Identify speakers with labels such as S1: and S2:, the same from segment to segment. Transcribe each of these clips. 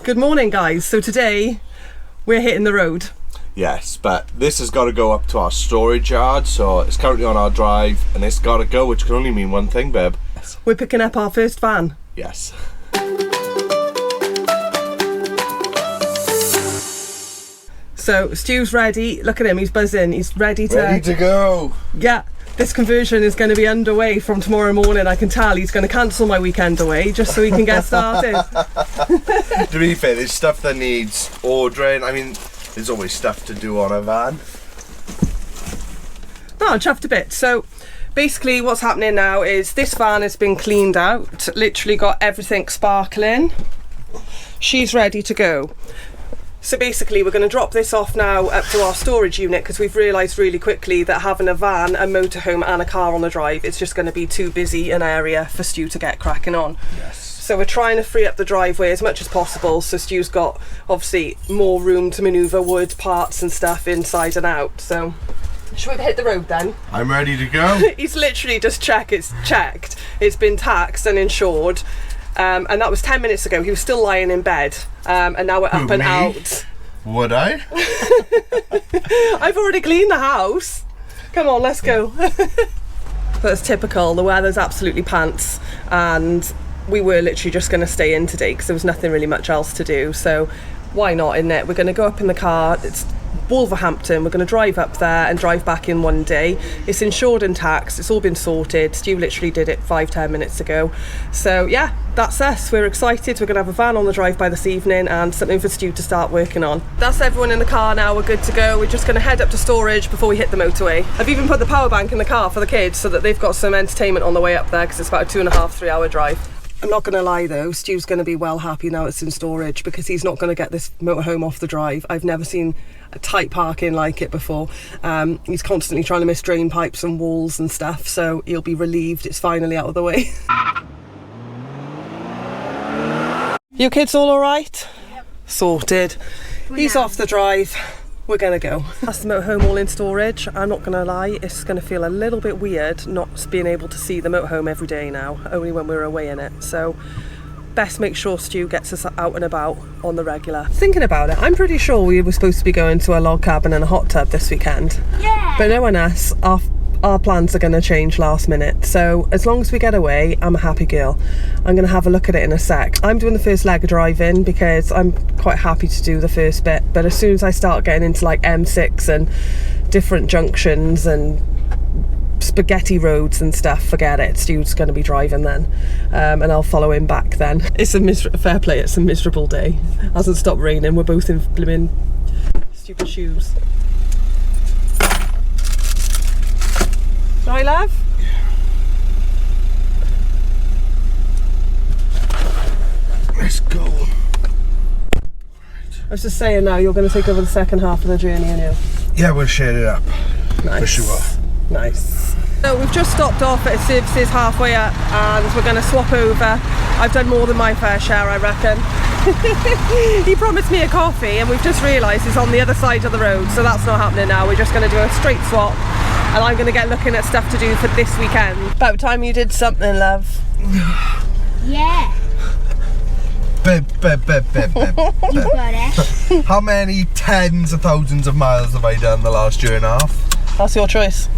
S1: Good morning, guys. So today we're hitting the road.
S2: Yes, but this has got to go up to our storage yard, so it's currently on our drive and it's got to go, which can only mean one thing, babe.
S1: We're picking up our first van.
S2: Yes.
S1: So Stu's ready. Look at him, he's buzzing. He's ready to
S2: go.
S1: Yeah, this conversion is going to be underway from tomorrow morning. I can tell he's going to cancel my weekend away just so he can get started.
S2: To be fair, there's stuff that needs ordering. I mean, there's always stuff to do on a van.
S1: No, chuffed a bit. So basically what's happening now is this van has been cleaned out, literally got everything sparkling. She's ready to go. So basically we're going to drop this off now up to our storage unit because we've realised really quickly that having a van, a motorhome and a car on the drive, it's just going to be too busy an area for Stu to get cracking on.
S2: Yes.
S1: So we're trying to free up the driveway as much as possible so Stu's got obviously more room to manoeuvre wood, parts and stuff inside and out. So should we hit the road then?
S2: I'm ready to go.
S1: He's literally just checked, it's been taxed and insured. And that was 10 minutes ago. He was still lying in bed, and now we're up and out.
S2: Would I?
S1: I've already cleaned the house. Come on, let's go. That's typical. The weather's absolutely pants, and we were literally just going to stay in today because there was nothing really much else to do. So why not, isn't it? We're going to go up in the car. It's Wolverhampton. We're going to drive up there and drive back in one day. It's insured and taxed. It's all been sorted. Stu literally did it 5-10 minutes ago. So yeah, that's us. We're excited. We're going to have a van on the drive by this evening and something for Stu to start working on. That's everyone in the car now. We're good to go. We're just going to head up to storage before we hit the motorway. I've even put the power bank in the car for the kids so that they've got some entertainment on the way up there because it's about a 2.5-3 hour drive. I'm not going to lie though, Stu's going to be well happy now it's in storage because he's not going to get this motorhome off the drive. I've never seen a tight parking like it before. He's constantly trying to miss drain pipes and walls and stuff, so he'll be relieved it's finally out of the way. Your kids all alright? Yep. Sorted. He's off the drive. We're going to go. That's the motorhome all in storage. I'm not going to lie, it's going to feel a little bit weird not being able to see the motorhome every day now, only when we're away in it. So best make sure Stu gets us out and about on the regular. Thinking about it, I'm pretty sure we were supposed to be going to a log cabin and a hot tub this weekend. Yeah. But knowing us, our plans are going to change last minute. So as long as we get away, I'm a happy girl. I'm going to have a look at it in a sec. I'm doing the first leg of driving because I'm quite happy to do the first bit. But as soon as I start getting into like M6 and different junctions and spaghetti roads and stuff, forget it. Stu's going to be driving then, and I'll follow him back then. It's a fair play. It's a miserable day. Hasn't stopped raining. We're both in blimmin' stupid shoes. Right, love?
S2: Let's go. Right.
S1: I was just saying now, you're going to take over the second half of the journey, aren't you?
S2: Yeah, we'll share it up.
S1: Nice.
S2: For sure.
S1: Nice. So we've just stopped off at services halfway up and we're going to swap over. I've done more than my fair share, I reckon. He promised me a coffee and we've just realised it's on the other side of the road, so that's not happening now. We're just going to do a straight swap and I'm going to get looking at stuff to do for this weekend. About time you did something, love.
S3: Yeah.
S2: Beb.
S3: You got it.
S2: How many tens of thousands of miles have I done the last year and a half?
S1: That's your choice.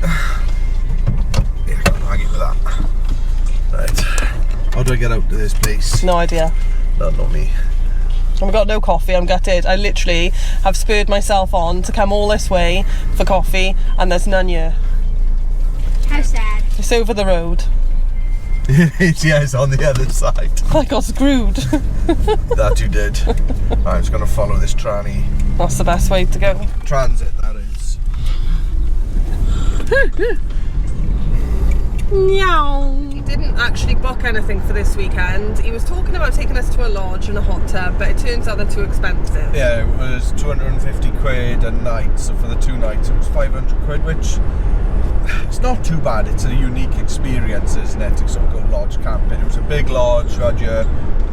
S2: Yeah, I can't argue with that. Right. How do I get out to this place?
S1: No idea.
S2: Not me.
S1: I've got no coffee, I'm gutted. I literally have spurred myself on to come all this way for coffee and there's none here.
S3: How sad.
S1: It's over the road.
S2: Yeah, it's on the other side.
S1: I got screwed.
S2: That you did. I'm just going to follow this tranny.
S1: That's the best way to go.
S2: Transit, that is.
S1: Meow. He didn't actually book anything for this weekend. He was talking about taking us to a lodge and a hot tub, but it turns out they're too expensive.
S2: Yeah, it was 250 quid a night, so for the 2 nights it was 500 quid, which it's not too bad. It's a unique experience, isn't it, to sort of go lodge camping. It was a big lodge, you had your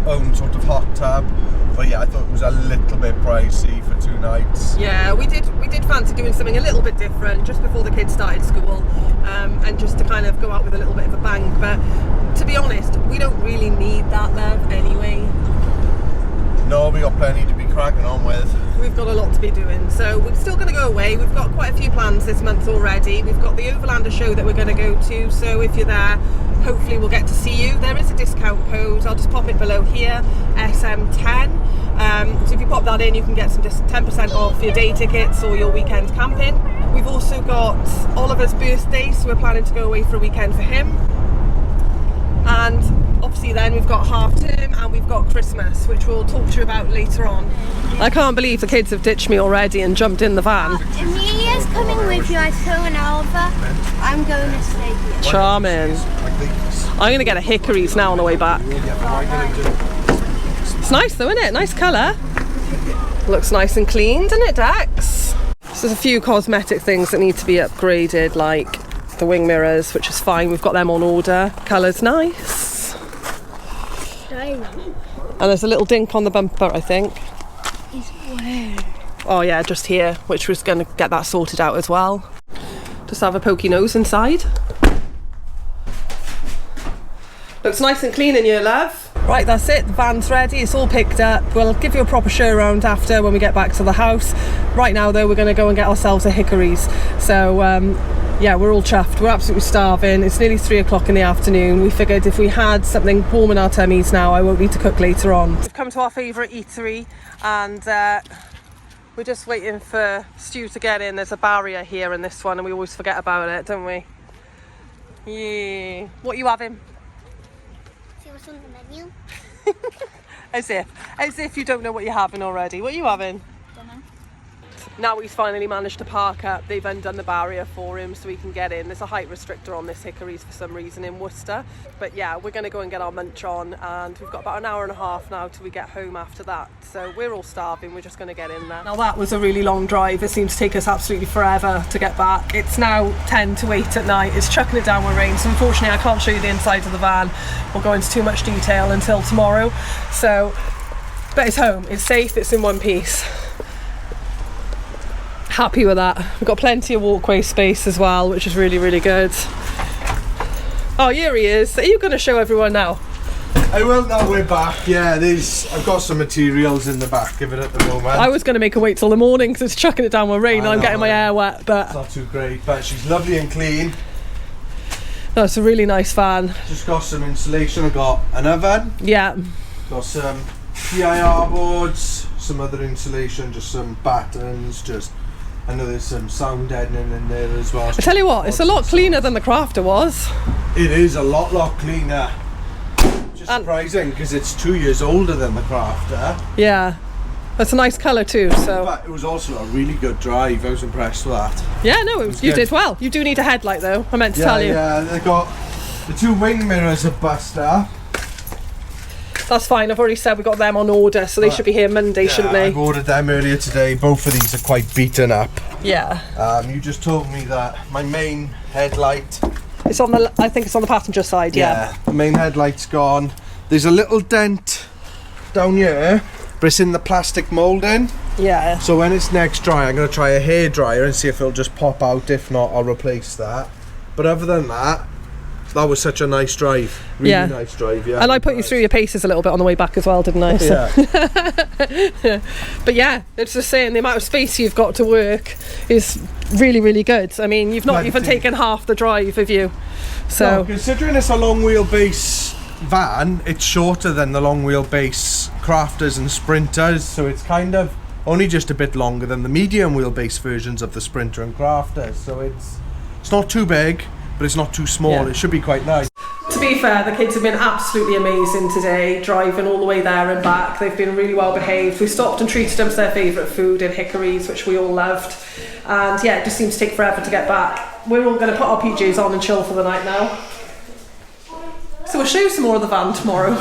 S2: own sort of hot tub, but yeah, I thought it was a little bit pricey for 2 nights.
S1: Yeah, we did fancy doing something a little bit different just before the kids started school, and just to kind of go out with a little bit of a bang, but to be honest, we don't really need that, love, anyway.
S2: we got plenty to be cracking on with.
S1: We've got a lot to be doing, so we're still going to go away. We've got quite a few plans this month already. We've got the Overlander show that we're going to go to, so if you're there, hopefully we'll get to see you. There is a discount code, I'll just pop it below here, SM10. So if you pop that in, you can get some 10% off your day tickets or your weekend camping. We've also got Oliver's birthday, so we're planning to go away for a weekend for him. And obviously then we've got half term and we've got Christmas, which we'll talk to you about later on. I can't believe the kids have ditched me already and jumped in the van.
S3: Emilia's coming with you, so and Oliver. I'm going to stay here.
S1: Charming. I'm going to get a Hickories now on the way back. It's nice though, isn't it? Nice colour. Looks nice and clean, doesn't it, Dex? So there's a few cosmetic things that need to be upgraded, like the wing mirrors, which is fine. We've got them on order. Colour's nice. And there's a little dink on the bumper, I think. Oh yeah, just here, which was going to get that sorted out as well. Just have a pokey nose inside. Looks nice and clean in here, love. Right, that's it, the van's ready, it's all picked up. We'll give you a proper show around after when we get back to the house. Right now though, we're going to go and get ourselves a Hickories. So yeah, we're all chuffed, we're absolutely starving. It's nearly 3 o'clock in the afternoon. We figured if we had something warm in our tummies now, I won't need to cook later on. We've come to our favourite eatery and we're just waiting for Stu to get in. There's a barrier here in this one and we always forget about it, don't we? Yeah. What are you having?
S3: See what's on the menu?
S1: As if you don't know what you're having already. What are you having? Now he's finally managed to park up. They've undone the barrier for him so he can get in. There's a height restrictor on this Hickories for some reason in Worcester. But yeah, we're going to go and get our munch on and we've got about an hour and a half now till we get home after that. So we're all starving, we're just going to get in there. Now that was a really long drive. It seemed to take us absolutely forever to get back. It's now 10 to 8 at night. It's chucking it down with rain. So unfortunately I can't show you the inside of the van or go into too much detail until tomorrow. So, but it's home, it's safe, it's in one piece. Happy with that. We've got plenty of walkway space as well, which is really, really good. Oh, here he is. Are you going to show everyone now?
S2: I will now, we're back. Yeah, I've got some materials in the back of it at the moment.
S1: I was going to make her wait till the morning because it's chucking it down with rain and I'm getting my hair wet, but
S2: it's not too great, but she's lovely and clean.
S1: No, it's a really nice van.
S2: Just got some insulation. I got an oven.
S1: Yeah.
S2: Got some PIR boards, some other insulation, just some battens, I know there's some sound deadening in there as well. I
S1: tell you what, it's a lot cleaner than the Crafter was.
S2: It is a lot cleaner. Just surprising because it's 2 years older than the Crafter.
S1: Yeah, that's a nice colour too. So.
S2: But it was also a really good drive. I was impressed with that.
S1: Yeah, no, you did well. You do need a headlight though. I meant to tell you.
S2: Yeah, they got the 2 wing mirrors of Buster.
S1: That's fine, I've already said we got them on order, so they should be here Monday, shouldn't they?
S2: I've ordered them earlier today. Both of these are quite beaten up.
S1: Yeah.
S2: You just told me that my main headlight...
S1: It's on the, I think it's on the passenger side, yeah.
S2: The main headlight's gone. There's a little dent down here, but it's in the plastic moulding.
S1: Yeah.
S2: So when it's next dry, I'm going to try a hairdryer and see if it'll just pop out. If not, I'll replace that. But other than that, that was such a nice drive. Really nice drive, yeah.
S1: And I put you through your paces a little bit on the way back as well, didn't I? So.
S2: Yeah.
S1: But yeah, it's just saying the amount of space you've got to work is really, really good. I mean, you've not even taken half the drive, have you? So
S2: no, considering it's a long wheelbase van, it's shorter than the long wheelbase Crafters and Sprinters, so it's kind of only just a bit longer than the medium wheelbase versions of the Sprinter and Crafters. So it's not too big, but it's not too small. Yeah. It should be quite nice.
S1: To be fair, the kids have been absolutely amazing today, driving all the way there and back. They've been really well behaved. We stopped and treated them to their favourite food in Hickories, which we all loved. And yeah, it just seems to take forever to get back. We're all going to put our PJs on and chill for the night now. So we'll show you some more of the van tomorrow.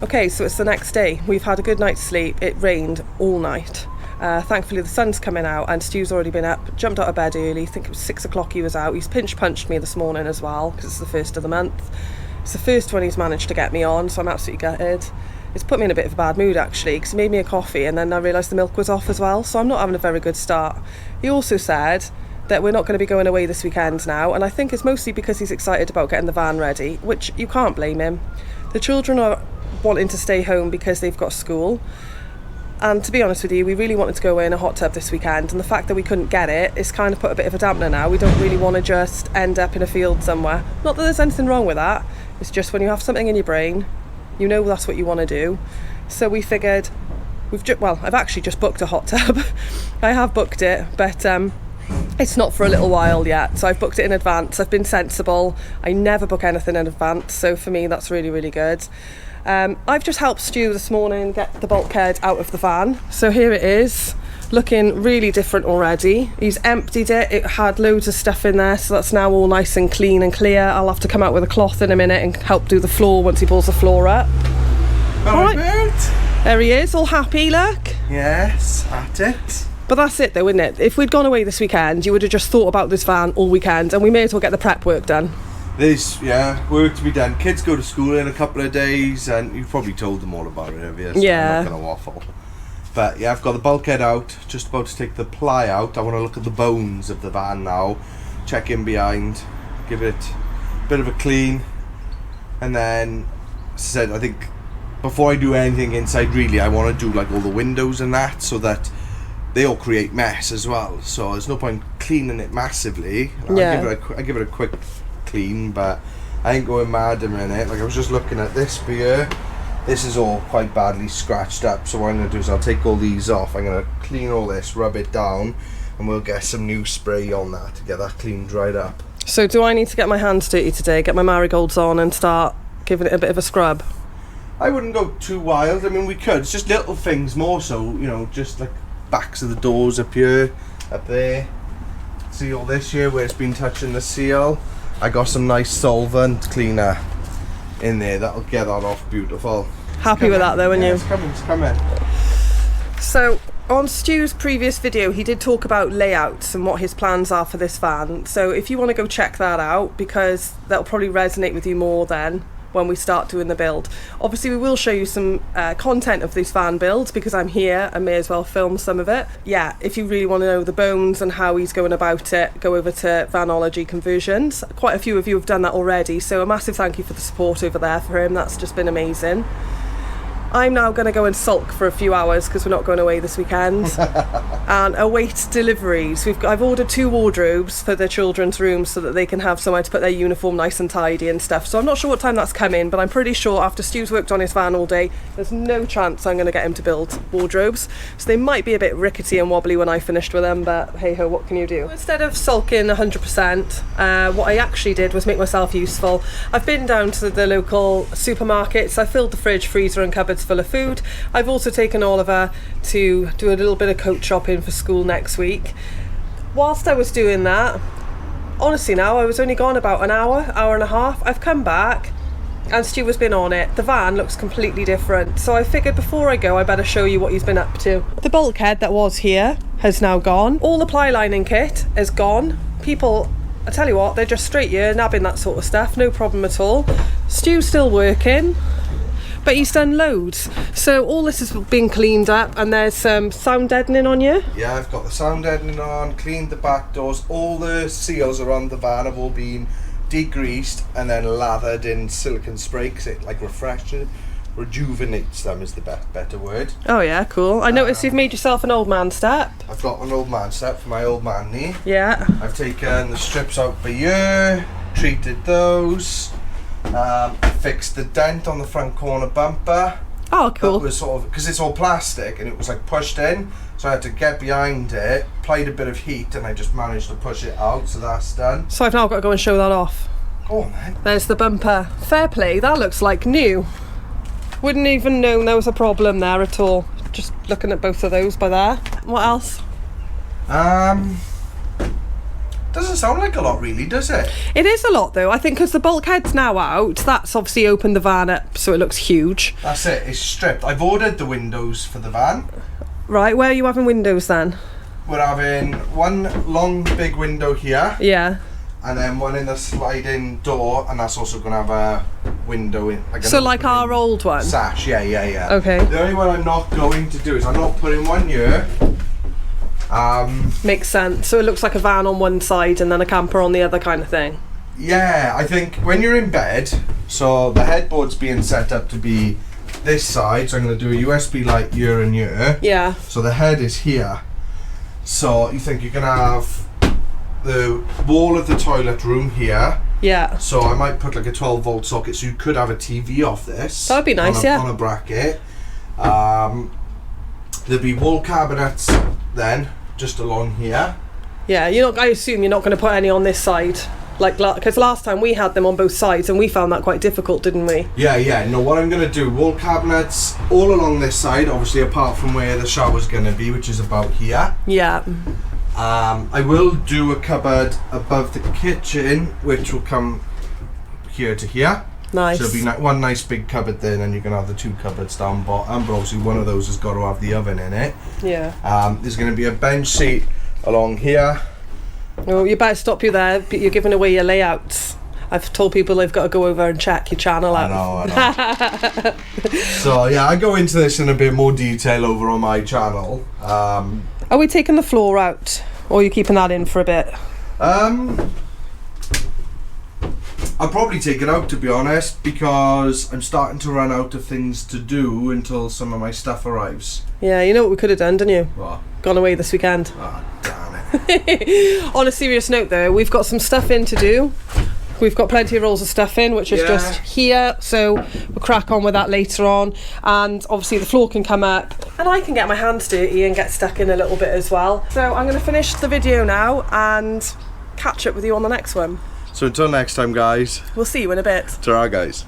S1: Okay, so it's the next day. We've had a good night's sleep. It rained all night. Thankfully the sun's coming out and Stu's already been up, jumped out of bed early. I think it was 6 o'clock he was out. He's pinch punched me this morning as well because it's the first of the month. It's the first one he's managed to get me on, so I'm absolutely gutted. It's put me in a bit of a bad mood actually because he made me a coffee and then I realised the milk was off as well, so I'm not having a very good start. He also said that we're not going to be going away this weekend now, and I think it's mostly because he's excited about getting the van ready, which you can't blame him. The children are wanting to stay home because they've got school. And to be honest with you, we really wanted to go away in a hot tub this weekend, and the fact that we couldn't get it, it's kind of put a bit of a dampener now. We don't really want to just end up in a field somewhere. Not that there's anything wrong with that, it's just when you have something in your brain, you know that's what you want to do. So we figured, I've actually just booked a hot tub. I have booked it, but it's not for a little while yet, so I've booked it in advance. I've been sensible. I never book anything in advance, so for me that's really, really good. I've just helped Stu this morning get the bulkhead out of the van. So here it is, looking really different already. He's emptied it. It had loads of stuff in there, so that's now all nice and clean and clear. I'll have to come out with a cloth in a minute and help do the floor once he pulls the floor up.
S2: All right.
S1: There he is, all happy, look.
S2: Yes, at it.
S1: But that's it though, isn't it? If we'd gone away this weekend, you would have just thought about this van all weekend, and we may as well get the prep work done.
S2: There's, work to be done. Kids go to school in a couple of days, and you've probably told them all about it, have you? So
S1: yeah.
S2: I'm not going to waffle. But yeah, I've got the bulkhead out, just about to take the ply out. I want to look at the bones of the van now, check in behind, give it a bit of a clean, and then, as I said, I think before I do anything inside, really, I want to do like all the windows and that, so that they all create mess as well. So there's no point cleaning it massively.
S1: Yeah.
S2: I give it a quick clean, but I ain't going mad a minute. Like, I was just looking at this beer. This is all quite badly scratched up, so what I'm going to do is I'll take all these off. I'm going to clean all this, rub it down, and we'll get some new spray on that to get that clean, dried up.
S1: So do I need to get my hands dirty today, get my marigolds on and start giving it a bit of a scrub?
S2: I wouldn't go too wild. I mean, we could. It's just little things more so, you know, just like backs of the doors up here, up there. See all this here where it's been touching the seal? I got some nice solvent cleaner in there. That'll get that off beautiful.
S1: Happy with that though, aren't you?
S2: It's coming.
S1: So on Stu's previous video, he did talk about layouts and what his plans are for this van. So if you want to go check that out, because that'll probably resonate with you more then when we start doing the build. Obviously we will show you some content of this van build because I'm here and may as well film some of it. Yeah, if you really want to know the bones and how he's going about it, go over to Vanology Conversions. Quite a few of you have done that already, so a massive thank you for the support over there for him. That's just been amazing. I'm now going to go and sulk for a few hours because we're not going away this weekend and await deliveries. I've ordered 2 wardrobes for the children's rooms so that they can have somewhere to put their uniform nice and tidy and stuff. So I'm not sure what time that's coming, but I'm pretty sure after Stu's worked on his van all day, there's no chance I'm going to get him to build wardrobes. So they might be a bit rickety and wobbly when I finished with them, but hey ho, what can you do? Instead of sulking 100%, what I actually did was make myself useful. I've been down to the local supermarkets. I filled the fridge, freezer and cupboards full of food. I've also taken Oliver to do a little bit of coat shopping for school next week. Whilst I was doing that, honestly now, I was only gone about an hour and a half. I've come back and Stu has been on it. The van looks completely different, so I figured before I go I better show you what he's been up to. The bulkhead that was here has now gone. All the ply lining kit is gone. People, I tell you what, they're just straight here nabbing that sort of stuff, no problem at all. Stu's still working, but he's done loads. So all this has been cleaned up, and there's some sound deadening on you.
S2: Yeah, I've got the sound deadening on, cleaned the back doors. All the seals around the van have all been degreased and then lathered in silicone spray because it like rejuvenates them is the better word.
S1: Oh yeah, cool. I noticed you've made yourself an old man step.
S2: I've got an old man step for my old man knee.
S1: Yeah.
S2: I've taken the strips out for you, treated those. Fixed the dent on the front corner bumper.
S1: Oh, cool.
S2: That was sort of, because it's all plastic and it was like pushed in, so I had to get behind it, applied a bit of heat, and I just managed to push it out, so that's done.
S1: So I've now got to go and show that off.
S2: Go on then.
S1: There's the bumper. Fair play, that looks like new. Wouldn't even known there was a problem there at all. Just looking at both of those by there. What else?
S2: Doesn't sound like a lot really, does it?
S1: It is a lot though, I think, because the bulkhead's now out. That's obviously opened the van up so it looks huge.
S2: That's it, it's stripped. I've ordered the windows for the van.
S1: Right, where are you having windows then?
S2: We're having one long big window here.
S1: Yeah.
S2: And then one in the sliding door, and that's also going to have a window in.
S1: So like our old one?
S2: Sash, yeah.
S1: Okay.
S2: The only one I'm not going to do is I'm not putting one here.
S1: Makes sense. So it looks like a van on one side and then a camper on the other kind of thing.
S2: Yeah, I think when you're in bed, so the headboard's being set up to be this side, so I'm going to do a USB light here and here.
S1: Yeah.
S2: So the head is here. So you think you're going to have the wall of the toilet room here.
S1: Yeah.
S2: So I might put like a 12 volt socket, so you could have a TV off this.
S1: That'd be nice,
S2: on a bracket. There'll be wall cabinets then, just along here.
S1: Yeah, I assume you're not going to put any on this side. Because last time we had them on both sides and we found that quite difficult, didn't we?
S2: Yeah. No, what I'm going to do, wall cabinets all along this side, obviously apart from where the shower's going to be, which is about here.
S1: Yeah.
S2: I will do a cupboard above the kitchen, which will come here to here.
S1: Nice.
S2: So it'll be one nice big cupboard there, and then you can have the two cupboards down bottom, but obviously one of those has got to have the oven in it.
S1: Yeah.
S2: There's going to be a bench seat along here.
S1: Oh, you better stop you there. You're giving away your layouts. I've told people they've got to go over and check your channel out.
S2: I know. So yeah, I go into this in a bit more detail over on my channel.
S1: Are we taking the floor out, or are you keeping that in for a bit?
S2: I'll probably take it out, to be honest, because I'm starting to run out of things to do until some of my stuff arrives.
S1: Yeah, you know what we could have done, didn't you?
S2: What?
S1: Gone away this weekend.
S2: Oh, damn it.
S1: On a serious note though, we've got some stuff in to do. We've got plenty of rolls of stuff in, which is just here, so we'll crack on with that later on. And obviously the floor can come up, and I can get my hands dirty and get stuck in a little bit as well. So I'm going to finish the video now and catch up with you on the next one.
S2: So until next time, guys.
S1: We'll see you in a bit.
S2: Ta-ra, guys.